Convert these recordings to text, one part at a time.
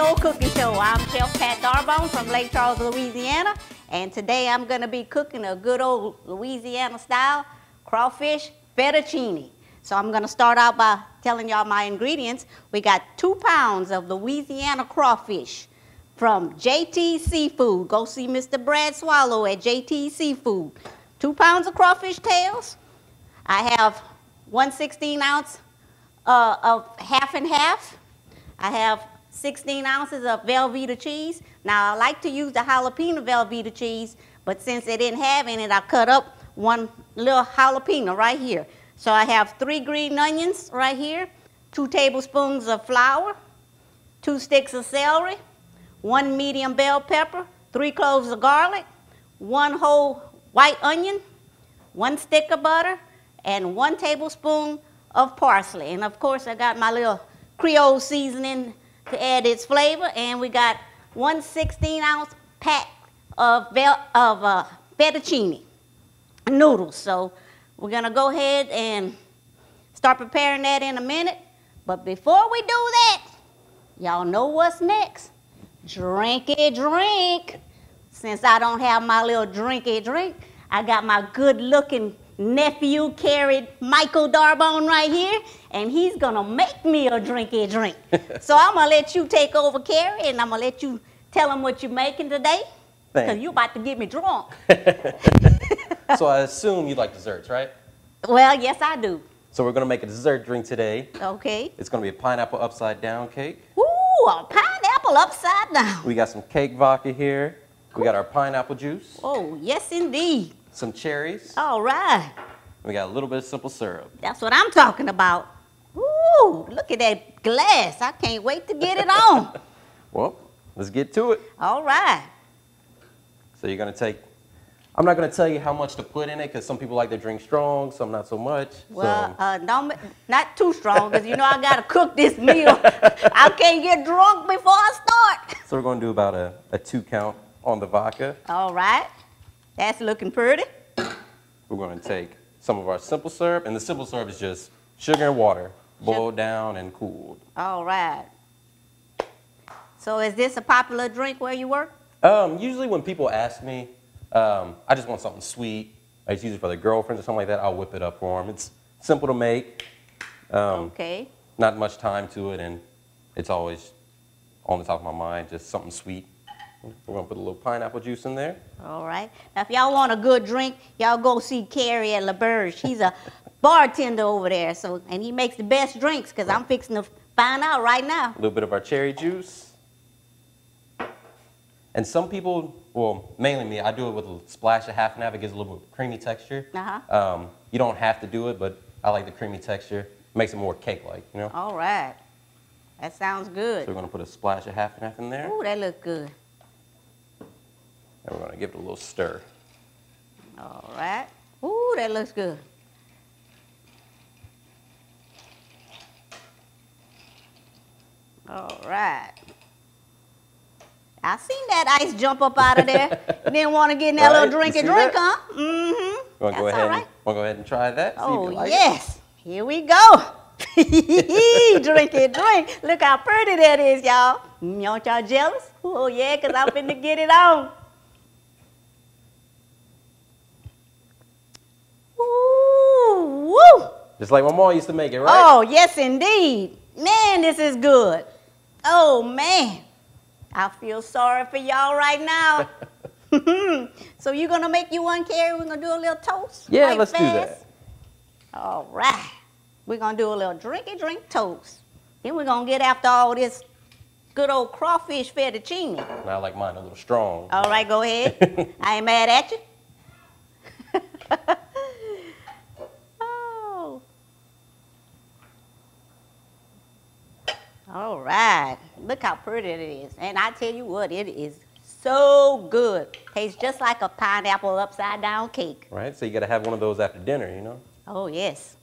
old cooking show. I'm Chef Pat Darbone from Lake Charles, Louisiana, and today I'm going to be cooking a good old Louisiana style crawfish fettuccine. So I'm going to start out by telling y'all my ingredients. We got 2 pounds of Louisiana crawfish from JT Seafood. Go see Mr. Brad Swallow at JT Seafood. 2 pounds of crawfish tails. I have 1/16 ounce of half and half. I have 16 ounces of Velveeta cheese. Now, I like to use the jalapeno Velveeta cheese, but since they didn't have any, I cut up one little jalapeno right here. So I have 3 green onions right here, 2 tablespoons of flour, 2 sticks of celery, 1 medium bell pepper, 3 cloves of garlic, 1 whole white onion, 1 stick of butter, and 1 tablespoon of parsley. And of course, I got my little Creole seasoning to add its flavor, and we got 1/16 ounce pack of fettuccine noodles. So we're gonna go ahead and start preparing that in a minute. But before we do that, y'all know what's next. Drinky drink. Since I don't have my little drinky drink, I got my good looking nephew, Carrie Michael Darbone right here, and he's gonna make me a drinky drink. So I'm gonna let you take over, Carrie, and I'm gonna let you tell him what you're making today, because you about to get me drunk. So I assume you like desserts, right? Well, yes, I do. So we're gonna make a dessert drink today. Okay. It's gonna be a pineapple upside down cake. Ooh, a pineapple upside down. We got some cake vodka here. We got our pineapple juice. Oh, yes, indeed. Some cherries. All right. We got a little bit of simple syrup. That's what I'm talking about. Ooh, look at that glass. I can't wait to get it on. Well, let's get to it. All right. So you're gonna take, I'm not gonna tell you how much to put in it, because some people like to drink strong, some not so much. Well, not too strong, because you know I gotta cook this meal. I can't get drunk before I start. So we're gonna do about a 2 count on the vodka. All right. That's looking pretty. We're going to take some of our simple syrup, and the simple syrup is just sugar and water, boiled down and cooled. All right. So is this a popular drink where you work? Usually when people ask me, I just want something sweet, it's usually for their girlfriends or something like that, I'll whip it up for them. It's simple to make. Okay. Not much time to it, and it's always on the top of my mind, just something sweet. We're going to put a little pineapple juice in there. All right. Now, if y'all want a good drink, y'all go see Carrie at La Berge. He's a bartender over there, and he makes the best drinks, because I'm fixing to find out right now. A little bit of our cherry juice. And some people, well, mainly me, I do it with a splash of half and half. It gives a little bit of creamy texture. You don't have to do it, but I like the creamy texture. It makes it more cake-like, you know? All right. That sounds good. So we're going to put a splash of half and half in there. Ooh, that looks good. And we're going to give it a little stir. All right. Ooh, that looks good. All right. I seen that ice jump up out of there. You didn't want to get in that little drinky drink, huh? Mm-hmm. Want to go ahead and try that? Oh, yes. Here we go. Drinky drink. Look how pretty that is, y'all. Aren't y'all jealous? Oh, yeah, because I'm finna get it on. Ooh, woo. Just like my mom used to make it, right? Oh, yes, indeed. Man, this is good. Oh, man. I feel sorry for y'all right now. So you're going to make you one, Carrie? We're going to do a little toast? Yeah, let's do that. All right. We're going to do a little drinky drink toast. Then we're going to get after all this good old crawfish fettuccine. And I like mine a little strong. All right, go ahead. I ain't mad at you. Oh. All right. Look how pretty it is. And I tell you what, it is so good. Tastes just like a pineapple upside down cake. Right, so you got to have one of those after dinner, you know? Oh, yes.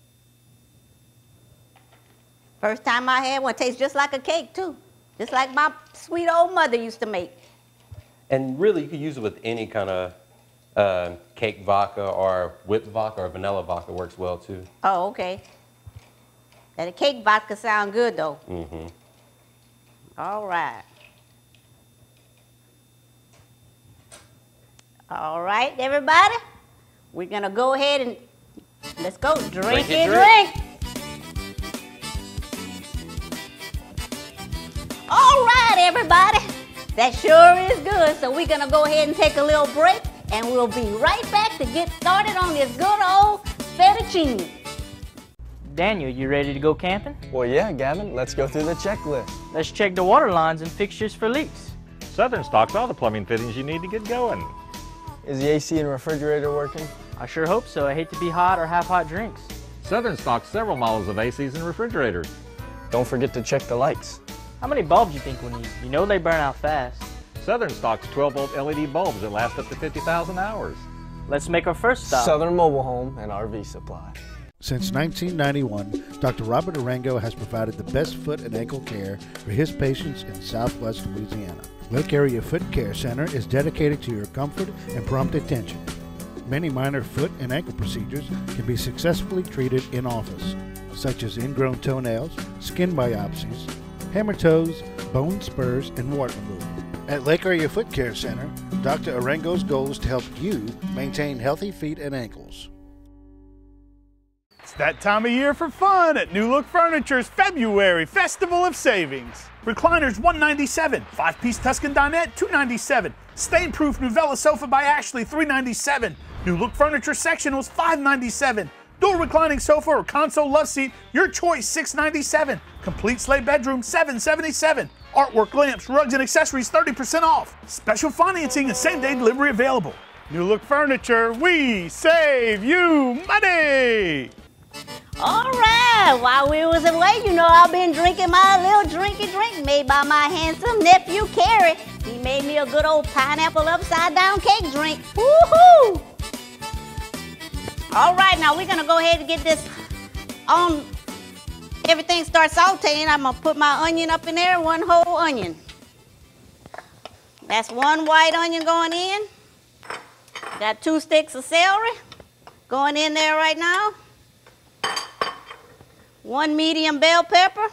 First time I had one, tastes just like a cake, too. Just like my sweet old mother used to make. And really, you could use it with any kind of cake vodka or whipped vodka or vanilla vodka works well, too. Oh, okay. That cake vodka sound good, though. Mm-hmm. All right. All right, everybody. We're gonna go ahead and let's go. Drink. All right, everybody. That sure is good. So we're gonna go ahead and take a little break, and we'll be right back to get started on this good old fettuccine. Daniel, you ready to go camping? Well, yeah, Gavin. Let's go through the checklist. Let's check the water lines and fixtures for leaks. Southern stocks all the plumbing fittings you need to get going. Is the AC and refrigerator working? I sure hope so. I hate to be hot or have hot drinks. Southern stocks several models of ACs and refrigerators. Don't forget to check the lights. How many bulbs you think we'll need? You know they burn out fast. Southern stocks 12-volt LED bulbs that last up to 50,000 hours. Let's make our first stop. Southern Mobile Home and RV Supply. Since 1991, Dr. Robert Arango has provided the best foot and ankle care for his patients in Southwest Louisiana. Lake Area Foot Care Center is dedicated to your comfort and prompt attention. Many minor foot and ankle procedures can be successfully treated in office, such as ingrown toenails, skin biopsies, hammer toes, bone spurs, and wart removal. At Lake Area Foot Care Center, Dr. Arango's goal is to help you maintain healthy feet and ankles. It's that time of year for fun at New Look Furniture's February Festival of Savings. Recliners $197, 5-piece Tuscan dinette $297, stain-proof Novella sofa by Ashley $397. New Look Furniture sectionals $597. Dual reclining sofa or console love seat, your choice $697. Complete slate bedroom $777. Artwork, lamps, rugs, and accessories 30% off. Special financing and same-day delivery available. New Look Furniture, we save you money! All right, while we was away, you know, I've been drinking my little drinky drink made by my handsome nephew, Carrie. He made me a good old pineapple upside-down cake drink. Woohoo! All right, now we're gonna go ahead and get this on. Everything starts sauteing. I'm gonna put my onion up in there, one whole onion. That's one white onion going in. Got 2 sticks of celery going in there right now. 1 medium bell pepper.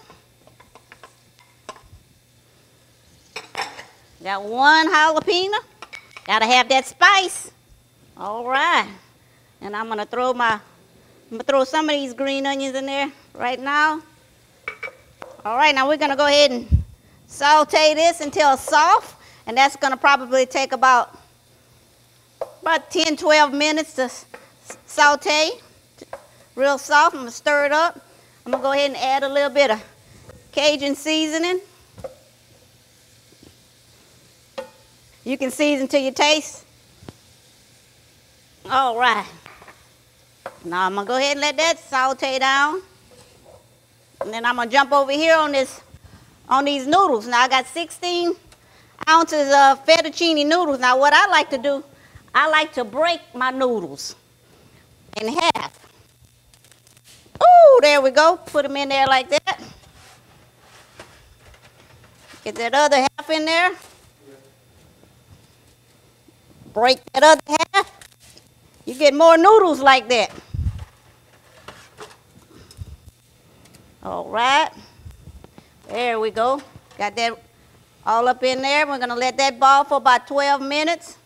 Got 1 jalapeno. Gotta have that spice. All right. And I'm gonna throw some of these green onions in there right now. All right, now we're gonna go ahead and saute this until it's soft, and that's gonna probably take about 10, 12 minutes to saute. Real soft. I'm gonna stir it up. I'm gonna go ahead and add a little bit of Cajun seasoning. You can season to your taste. All right. Now I'm gonna go ahead and let that saute down. And then I'm gonna jump over here on these noodles. Now I got 16 ounces of fettuccine noodles. Now what I like to do, I like to break my noodles in half. Ooh, there we go. Put them in there like that. Get that other half in there. Break that other half. You get more noodles like that. All right. There we go. Got that all up in there. We're going to let that boil for about 12 minutes.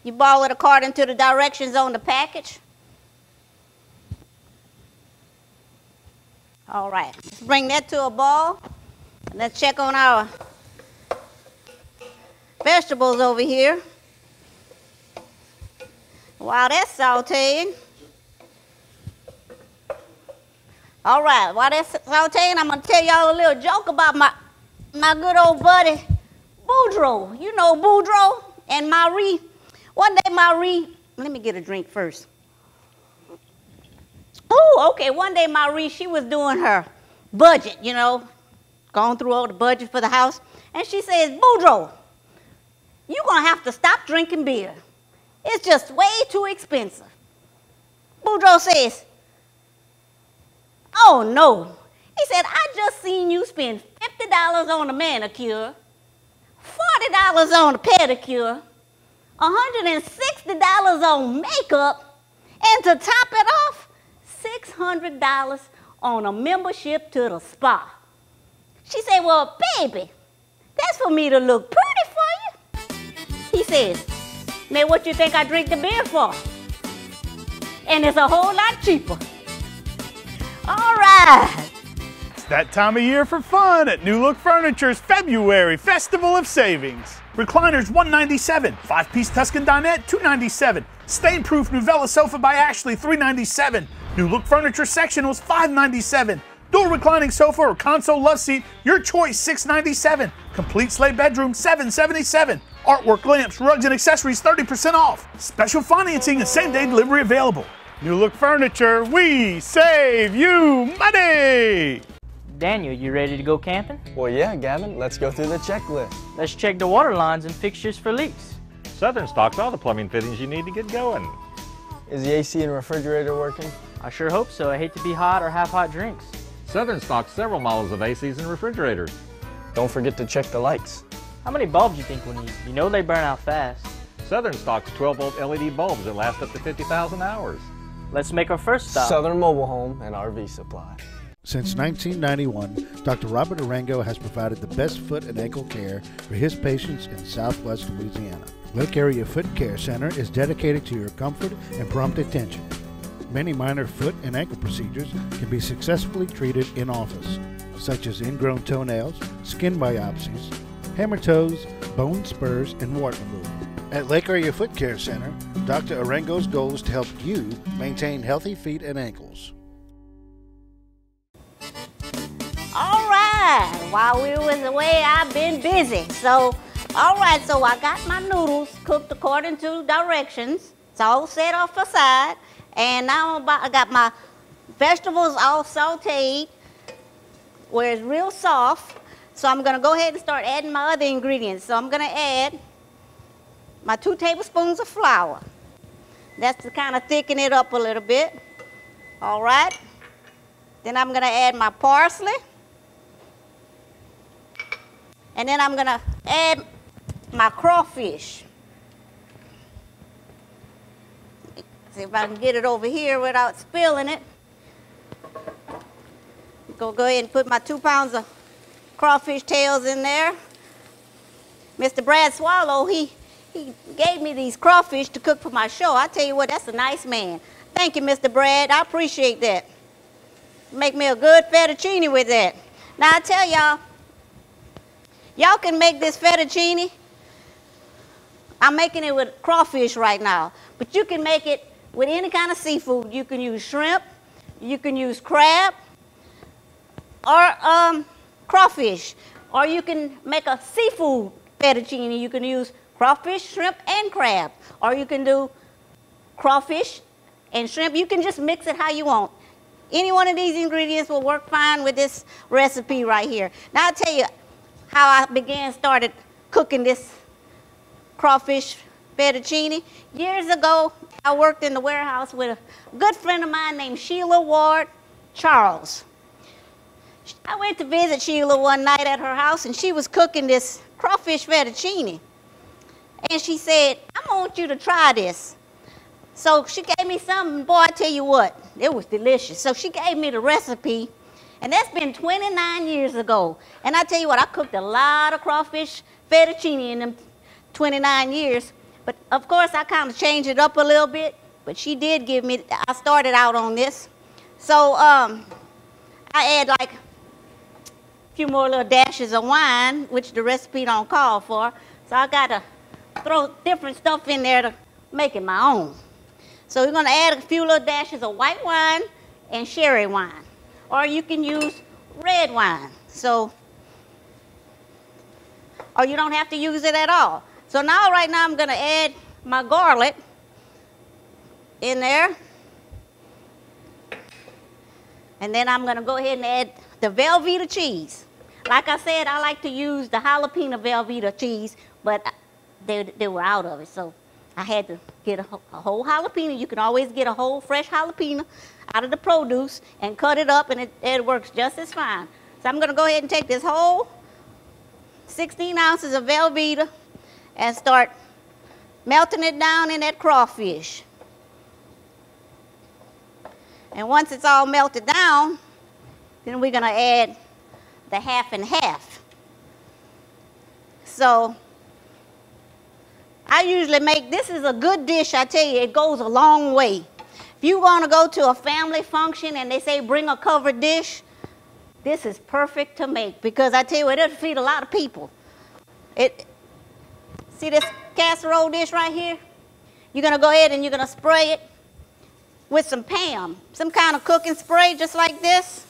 You boil it according to the directions on the package. All right, let's bring that to a boil. Let's check on our vegetables over here. While that's sauteing. All right, while that's sauteing, I'm going to tell y'all a little joke about my good old buddy, Boudreaux. You know Boudreaux and Marie. One day Marie, let me get a drink first. Oh, okay, one day Marie, she was doing her budget, you know, going through all the budget for the house. And she says, Boudreaux, you're going to have to stop drinking beer. It's just way too expensive. Boudreaux says, oh, no. He said, I just seen you spend $50 on a manicure, $40 on a pedicure, $160 on makeup, and to top it off, $600 on a membership to the spa. She said, well, baby, that's for me to look pretty for you. this is. Now what you think I drink the beer for? And it's a whole lot cheaper. All right. It's that time of year for fun at New Look Furniture's February Festival of Savings. Recliners $197, 5-piece Tuscan dinette $297, stain-proof Novella sofa by Ashley $397, New Look Furniture sectionals $597, dual reclining sofa or console love seat, your choice $697, complete slate bedroom $777, artwork lamps, rugs and accessories 30% off, special financing and same-day delivery available. New Look Furniture, we save you money! Daniel, you ready to go camping? Well, yeah, Gavin, let's go through the checklist. Let's check the water lines and fixtures for leaks. Southern stocks all the plumbing fittings you need to get going. Is the AC and refrigerator working? I sure hope so. I hate to be hot or have hot drinks. Southern stocks several models of ACs and refrigerators. Don't forget to check the lights. How many bulbs you think we need? You know they burn out fast. Southern stocks 12-volt LED bulbs that last up to 50,000 hours. Let's make our first stop. Southern Mobile Home and RV Supply. Since 1991, Dr. Robert Arango has provided the best foot and ankle care for his patients in Southwest Louisiana. Lake Area Foot Care Center is dedicated to your comfort and prompt attention. Many minor foot and ankle procedures can be successfully treated in office, such as ingrown toenails, skin biopsies, hammer toes, bone spurs, and wart removal. At Lake Area Foot Care Center, Dr. Arango's goal is to help you maintain healthy feet and ankles. All right, while we was away, I've been busy. So, all right, so I got my noodles cooked according to directions. It's all set off aside. And now I got my vegetables all sauteed where it's real soft. So I'm gonna go ahead and start adding my other ingredients. So I'm gonna add my 2 tablespoons of flour. That's to kind of thicken it up a little bit. All right. Then I'm gonna add my parsley. And then I'm gonna add my crawfish. See if I can get it over here without spilling it. Go ahead and put my 2 pounds of crawfish tails in there. Mr. Brad Swallow, he gave me these crawfish to cook for my show. I tell you what, that's a nice man. Thank you, Mr. Brad. I appreciate that. Make me a good fettuccine with that. Now I tell y'all, y'all can make this fettuccine. I'm making it with crawfish right now, but you can make it with any kind of seafood. You can use shrimp, you can use crab, or crawfish, or you can make a seafood fettuccine. You can use crawfish, shrimp, and crab, or you can do crawfish and shrimp. You can just mix it how you want. Any one of these ingredients will work fine with this recipe right here. Now I'll tell you how I started cooking this crawfish fettuccine. Years ago, I worked in the warehouse with a good friend of mine named Sheila Ward Charles. I went to visit Sheila one night at her house, and she was cooking this crawfish fettuccine. And she said, I want you to try this. So she gave me some, boy, I tell you what, it was delicious. So she gave me the recipe, and that's been 29 years ago. And I tell you what, I cooked a lot of crawfish fettuccine in them 29 years. But of course, I kind of changed it up a little bit. But she did give me, I started out on this. So I add like a few more little dashes of wine, which the recipe don't call for. So I got to throw different stuff in there to make it my own. So we're going to add a few little dashes of white wine and sherry wine. Or you can use red wine. So, or you don't have to use it at all. So now, right now, I'm going to add my garlic in there. And then I'm going to go ahead and add the Velveeta cheese. Like I said, I like to use the jalapeno Velveeta cheese, but they were out of it. So I had to get a whole jalapeno. You can always get a whole fresh jalapeno out of the produce and cut it up, and it works just as fine. So I'm going to go ahead and take this whole 16 ounces of Velveeta and start melting it down in that crawfish. And once it's all melted down, then we're going to add the half and half. So I usually make, this is a good dish, I tell you, it goes a long way. If you want to go to a family function and they say bring a covered dish, this is perfect to make because I tell you, it'll feed a lot of people. See this casserole dish right here? You're going to go ahead and you're going to spray it with some Pam, some kind of cooking spray just like this.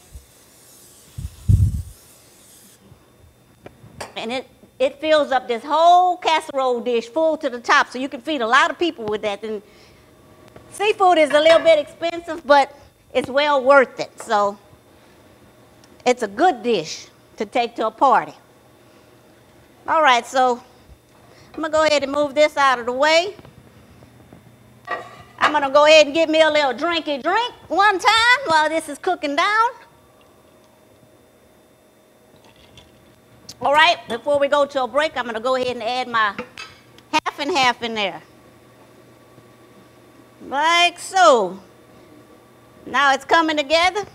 And it fills up this whole casserole dish full to the top, so you can feed a lot of people with that. And seafood is a little bit expensive, but it's well worth it. So it's a good dish to take to a party. All right, so I'm going to go ahead and move this out of the way. I'm going to go ahead and get me a little drinky drink one time while this is cooking down. All right, before we go to a break, I'm going to go ahead and add my half and half in there. Like so. Now it's coming together.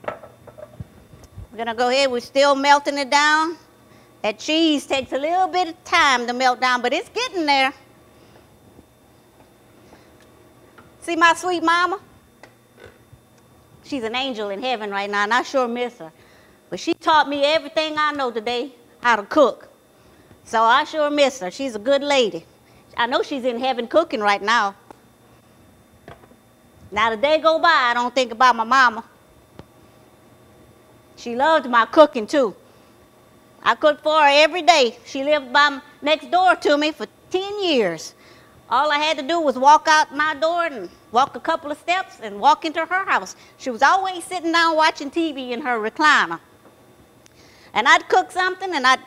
We're going to go ahead, we're still melting it down. That cheese takes a little bit of time to melt down, but it's getting there. See my sweet mama? She's an angel in heaven right now, and I sure miss her. But she taught me everything I know today, how to cook. So I sure miss her. She's a good lady. I know she's in heaven cooking right now. Now the day go by, I don't think about my mama. She loved my cooking too. I cooked for her every day. She lived next door to me for 10 years. All I had to do was walk out my door and walk a couple of steps and walk into her house. She was always sitting down watching TV in her recliner. And I'd cook something and I'd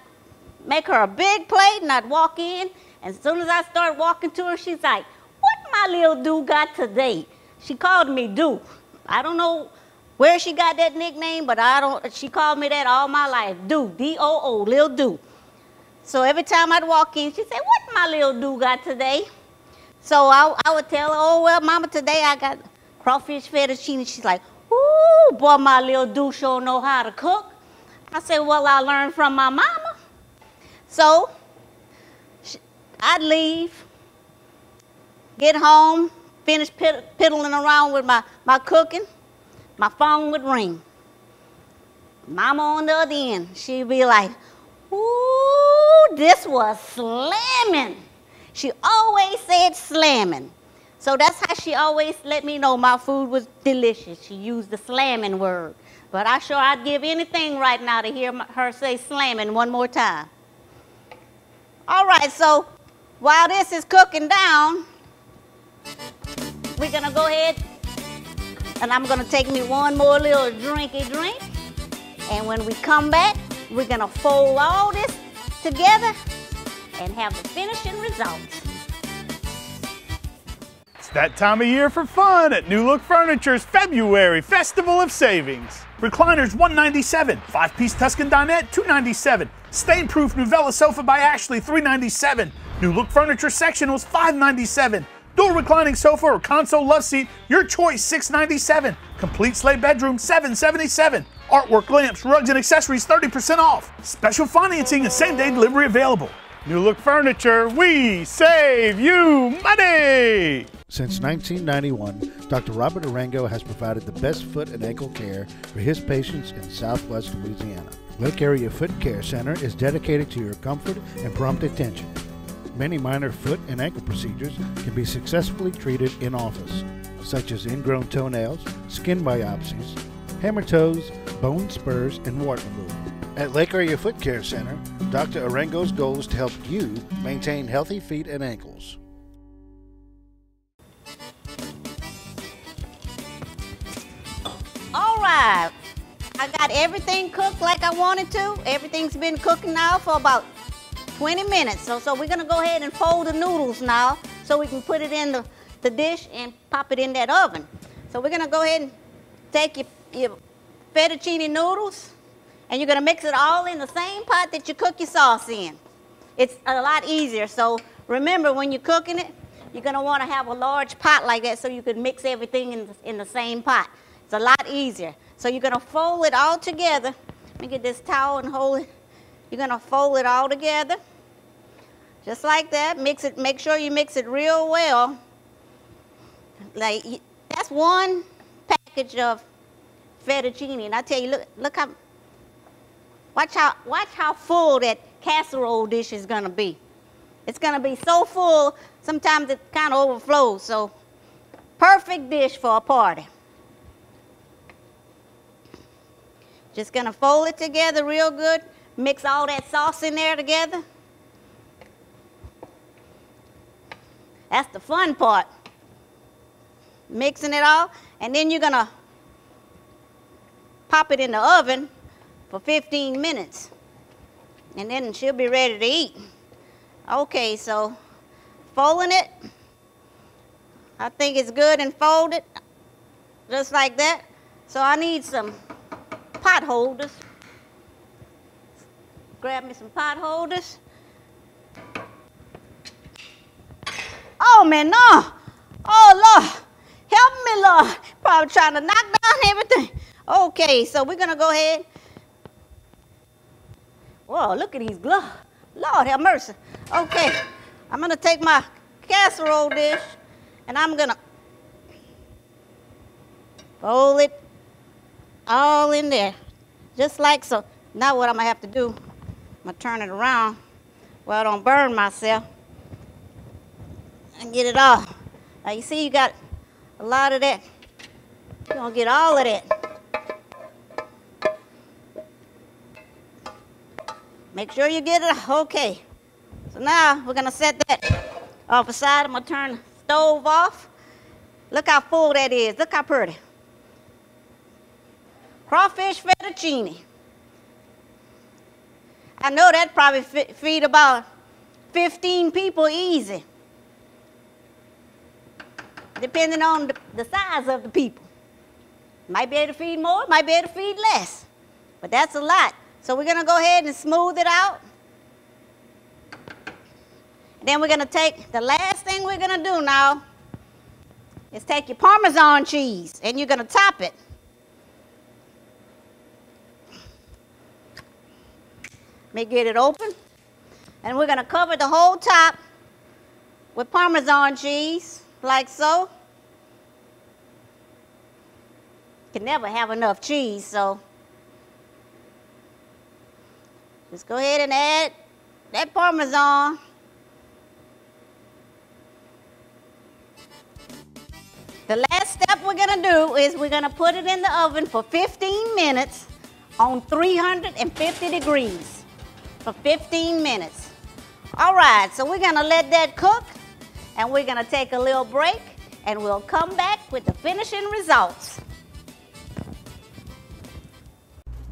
make her a big plate and I'd walk in. And as soon as I started walking to her, she's like, "What my little Do got today?" She called me Do. I don't know where she got that nickname, but she called me that all my life. Do, D-O-O, Lil Do. So every time I'd walk in, she'd say, "What my little Do got today?" So I would tell her, "Oh, well, Mama, today I got crawfish fettuccine." She's like, "Ooh, boy, my little Do sure know how to cook." I said, "Well, I learned from my mama." So I'd leave, get home, finish piddling around with my cooking. My phone would ring. Mama on the other end, she'd be like, "Ooh, this was slamming." She always said slamming. So that's how she always let me know my food was delicious. She used the slamming word. But I'd give anything right now to hear her say slamming one more time. All right, so while this is cooking down, we're going to go ahead and I'm going to take me one more little drinky drink. And when we come back, we're going to fold all this together and have the finishing results. It's that time of year for fun at New Look Furniture's February Festival of Savings. Recliners $197, 5-piece Tuscan dinette $297, stain-proof Novella sofa by Ashley $397, New Look Furniture sectionals $597, dual reclining sofa or console love seat, your choice $697, complete slate bedroom $777, artwork, lamps, rugs, and accessories 30% off, special financing and same-day delivery available. New Look Furniture, we save you money! Since 1991, Dr. Robert Arango has provided the best foot and ankle care for his patients in Southwest Louisiana. Lake Area Foot Care Center is dedicated to your comfort and prompt attention. Many minor foot and ankle procedures can be successfully treated in office, such as ingrown toenails, skin biopsies, hammer toes, bone spurs, and wart removal. At Lake Area Foot Care Center, Dr. Arango's goal is to help you maintain healthy feet and ankles. All right, I got everything cooked like I wanted to. Everything's been cooking now for about 20 minutes. So we're gonna go ahead and fold the noodles now so we can put it in the dish and pop it in that oven. So we're gonna go ahead and take your fettuccine noodles and you're gonna mix it all in the same pot that you cook your sauce in. It's a lot easier. So remember, when you're cooking it, you're gonna wanna have a large pot like that so you can mix everything in the same pot. It's a lot easier. So you're gonna fold it all together. Let me get this towel and hold it. You're gonna fold it all together, Just like that. Mix it. Make sure you mix it real well. Like that's one package of fettuccine, and I tell you, look how. Watch how full that casserole dish is gonna be. It's gonna be so full. Sometimes it kind of overflows. So, perfect dish for a party. Just gonna fold it together real good. Mix all that sauce in there together. That's the fun part. Mixing it all, and then you're gonna pop it in the oven for 15 minutes. And then she'll be ready to eat. Okay, so folding it. I think it's good and folded, just like that. So I need some pot holders. Grab me some pot holders. Oh man, no. Oh Lord, help me Lord. Probably trying to knock down everything. Okay, so we're gonna go ahead. Whoa, look at these gloves. Lord have mercy. Okay, I'm gonna take my casserole dish and I'm gonna fold it all in there, just like so. Now what I'm gonna have to do, I'm gonna turn it around where I don't burn myself and get it all. Now you see you got a lot of that. You're gonna get all of that. Make sure you get it. Okay. So now we're gonna set that off aside. I'm gonna turn the stove off. Look how full that is. Look how pretty. Crawfish fettuccine. I know that probably feed about 15 people easy, depending on the size of the people. Might be able to feed more, might be able to feed less, but that's a lot. So we're gonna go ahead and smooth it out. And then we're gonna take, the last thing we're gonna do now is take your Parmesan cheese and you're gonna top it. Let me get it open. And we're gonna cover the whole top with Parmesan cheese, like so. Can never have enough cheese, so just go ahead and add that Parmesan. The last step we're gonna do is we're gonna put it in the oven for 15 minutes on 350 degrees for 15 minutes. All right, so we're gonna let that cook and we're gonna take a little break and we'll come back with the finishing results.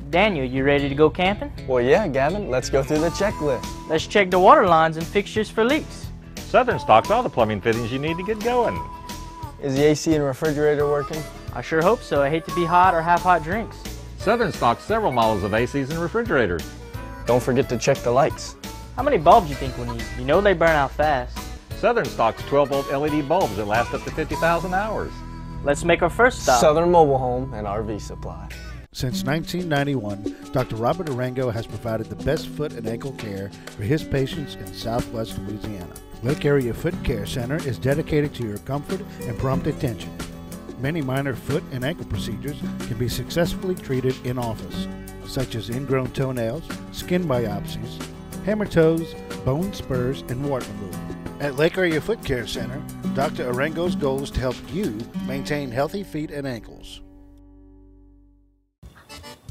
Daniel, you ready to go camping? Well, yeah, Gavin, let's go through the checklist. Let's check the water lines and fixtures for leaks. Southern stocks all the plumbing fittings you need to get going. Is the AC and refrigerator working? I sure hope so. I hate to be hot or have hot drinks. Southern stocks several models of ACs and refrigerators. Don't forget to check the lights. How many bulbs do you think we need? You know they burn out fast. Southern stocks 12-volt LED bulbs that last up to 50,000 hours. Let's make our first stop. Southern Mobile Home and RV Supply. Since 1991, Dr. Robert Arango has provided the best foot and ankle care for his patients in Southwest Louisiana. Lake Area Foot Care Center is dedicated to your comfort and prompt attention. Many minor foot and ankle procedures can be successfully treated in office, such as ingrown toenails, skin biopsies, hammer toes, bone spurs, and wart removal. At Lake Area Foot Care Center, Dr. Arango's goal is to help you maintain healthy feet and ankles.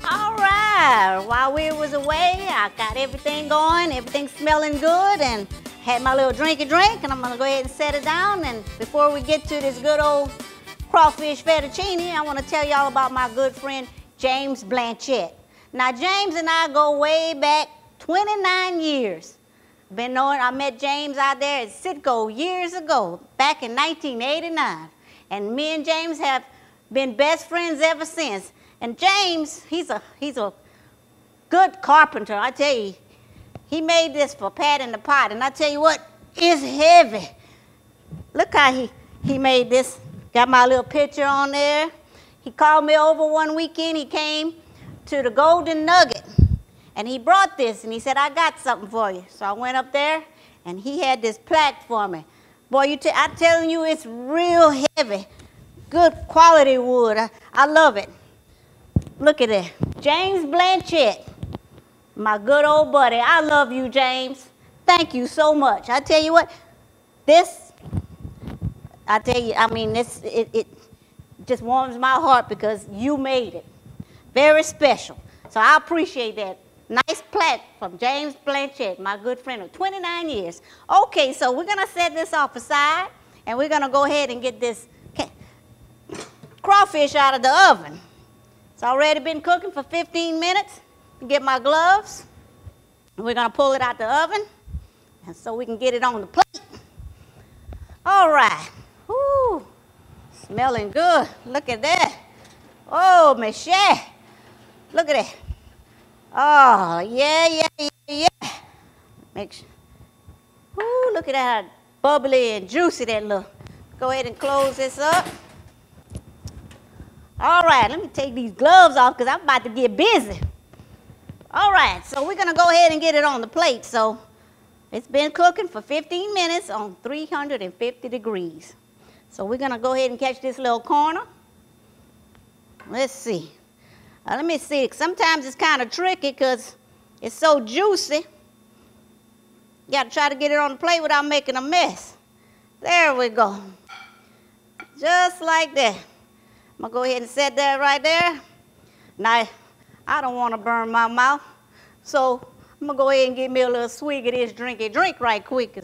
All right, while we was away, I got everything going, everything smelling good, and had my little drinky drink, and I'm gonna go ahead and set it down. And before we get to this good old crawfish fettuccine, I wanna tell y'all about my good friend, James Blanchett. Now, James and I go way back 29 years. I met James out there at Citgo years ago, back in 1989. And me and James have been best friends ever since. And James, he's a good carpenter, I tell you. He made this for Pat and the Pot, and I tell you what, it's heavy. Look how he made this. Got my little picture on there. He called me over one weekend. He came to the Golden Nugget, and he brought this, and he said, I got something for you. So I went up there, and he had this plaque for me. Boy, I'm telling you, it's real heavy. Good quality wood. I love it. Look at that. James Blanchett, my good old buddy. I love you, James. Thank you so much. I tell you what, it just warms my heart because you made it. Very special. So I appreciate that. Nice plaque from James Blanchett, my good friend of 29 years. Okay, so we're going to set this off aside, and we're going to go ahead and get this crawfish out of the oven. It's already been cooking for 15 minutes. Get my gloves. And we're going to pull it out the oven, and so we can get it on the plate. All right. Woo, smelling good. Look at that. Oh, Michelle. Look at that. Oh, yeah. Make sure. Ooh, look at how bubbly and juicy that look. Go ahead and close this up. All right, let me take these gloves off because I'm about to get busy. All right, so we're going to go ahead and get it on the plate. So it's been cooking for 15 minutes on 350 degrees. So we're going to go ahead and catch this little corner. Let's see. Let me see. Sometimes it's kind of tricky because it's so juicy. You got to try to get it on the plate without making a mess. There we go. Just like that. I'm going to go ahead and set that right there. Now, I don't want to burn my mouth, so I'm going to go ahead and get me a little swig of this drink right quick.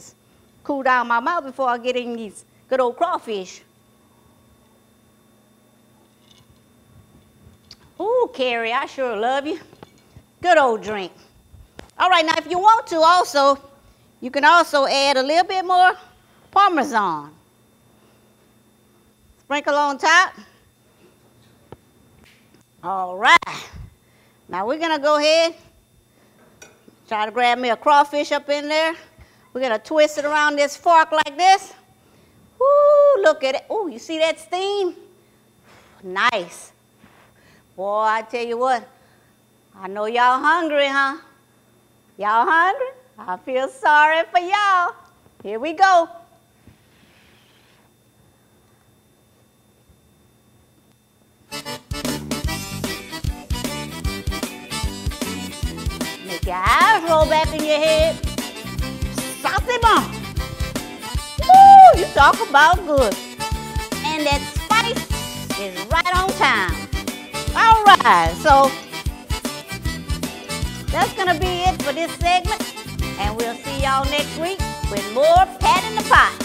Cool down my mouth before I get in these good old crawfish. Ooh, Carrie, I sure love you. Good old drink. All right, now if you want to also, you can also add a little bit more Parmesan. Sprinkle on top. All right. Now we're going to go ahead, try to grab me a crawfish up in there. We're going to twist it around this fork like this. Woo, look at it. Ooh, you see that steam? Nice. Boy, I tell you what, I know y'all hungry, huh? Y'all hungry? I feel sorry for y'all. Here we go. Make your eyes roll back in your head. Saucy bun. Woo, you talk about good. And that spice is right on time. All right, so that's going to be it for this segment, and we'll see y'all next week with more Pat in the Pot.